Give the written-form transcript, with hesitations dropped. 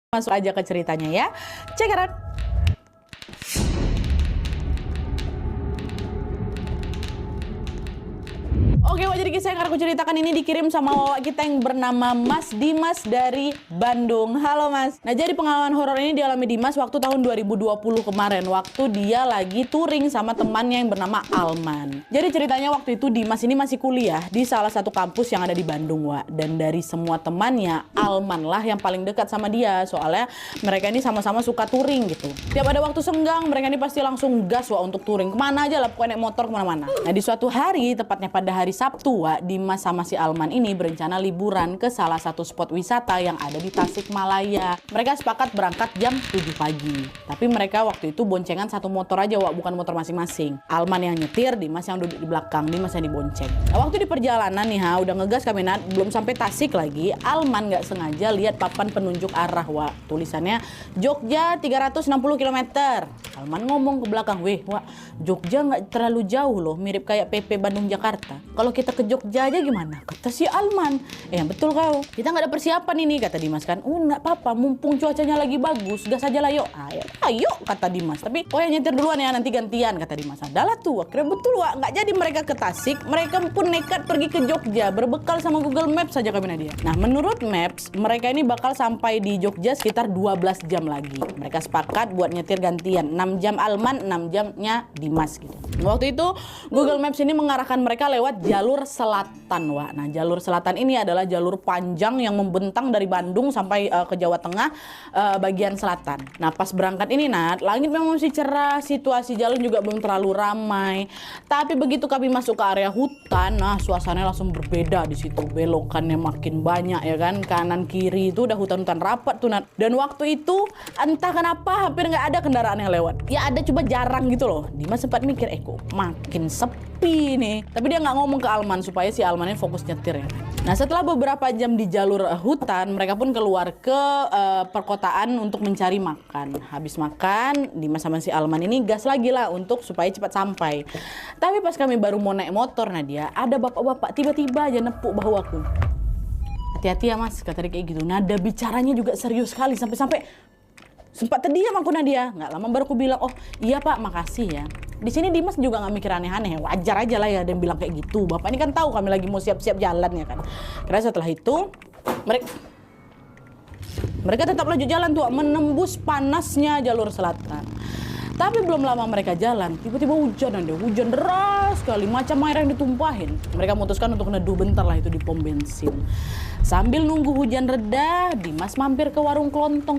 Masuk aja ke ceritanya ya. Check it out. Oke, jadi kisah yang akan aku ceritakan ini dikirim sama wawa kita yang bernama Mas Dimas dari Bandung. Halo Mas. Nah, jadi pengalaman horor ini dialami Dimas waktu tahun 2020 kemarin, waktu dia lagi touring sama temannya yang bernama Alman. Jadi ceritanya waktu itu Dimas ini masih kuliah di salah satu kampus yang ada di Bandung, Wak. Dan dari semua temannya, Alman lah yang paling dekat sama dia. Soalnya mereka ini sama-sama suka touring gitu. Tiap ada waktu senggang, mereka ini pasti langsung gas, Wak, untuk touring. Kemana aja lah, pokoknya naik motor kemana-mana. Nah, di suatu hari, tepatnya pada hari Sabtu, Wak, Dimas sama si Alman ini berencana liburan ke salah satu spot wisata yang ada di Tasikmalaya. Mereka sepakat berangkat jam 7 pagi. Tapi mereka waktu itu boncengan satu motor aja, Wak, bukan motor masing-masing. Alman yang nyetir, Dimas yang duduk di belakang, Dimas yang dibonceng. Nah, waktu di perjalanan nih, udah ngegas kami, belum sampai Tasik lagi, Alman nggak sengaja lihat papan penunjuk arah, Wak. Tulisannya Jogja 360 km. Alman ngomong ke belakang, "Weh, Wak, Jogja nggak terlalu jauh loh, mirip kayak PP Bandung Jakarta. Kalau kita ke Jogja aja gimana?" Kata si Alman. Betul kau. Kita nggak ada persiapan ini, kata Dimas kan. Nggak apa-apa, mumpung cuacanya lagi bagus, gas aja lah yuk. Ayo, kata Dimas. Tapi yang nyetir duluan ya, nanti gantian, kata Dimas. Adalah tuh, akhirnya betul, Wak. Nggak jadi mereka ke Tasik, mereka pun nekat pergi ke Jogja, berbekal sama Google Maps saja kami Nadia. Nah, menurut Maps, mereka ini bakal sampai di Jogja sekitar 12 jam lagi. Mereka sepakat buat nyetir gantian, 6 jam Alman, 6 jamnya Dimas gitu. Waktu itu Google Maps ini mengarahkan mereka lewat jalur selatan, Wak. Nah, jalur selatan ini adalah jalur panjang yang membentang dari Bandung sampai ke Jawa Tengah bagian selatan. Nah, pas berangkat ini, langit memang masih cerah, situasi jalan juga belum terlalu ramai. Tapi begitu kami masuk ke area hutan, suasananya langsung berbeda di situ. Belokannya makin banyak ya kan, kanan kiri itu udah hutan-hutan rapat tuh, Nat. Dan waktu itu entah kenapa hampir nggak ada kendaraan yang lewat. Ya ada, cuma jarang gitu loh. Dimas sempat mikir, kok makin sepi nih. Tapi dia nggak ngomong ke Alman supaya si Alman ini fokus nyetir ya. Nah, setelah beberapa jam di jalur hutan, mereka pun keluar ke perkotaan untuk mencari makan. Habis makan, Dimas sama si Alman ini gas lagi lah untuk supaya cepat sampai. Tapi pas kami baru mau naik motor, Nadia, ada bapak-bapak tiba-tiba aja nepuk bahu aku. "Hati-hati ya Mas," kata dia kayak gitu. Nada bicaranya juga serius sekali, sampai-sampai sempat terdiam aku, Nadia. Nggak lama baru aku bilang, "Oh iya Pak, makasih ya." Di sini Dimas juga nggak mikir aneh-aneh, wajar aja lah ya dia bilang kayak gitu. Bapak ini kan tahu kami lagi mau siap-siap jalan ya kan. Karena setelah itu mereka tetap lanjut jalan tuh, menembus panasnya jalur selatan. Tapi belum lama mereka jalan, tiba-tiba hujan deras sekali, macam air yang ditumpahin. Mereka memutuskan untuk neduh bentar lah itu di pom bensin. Sambil nunggu hujan reda, Dimas mampir ke warung kelontong.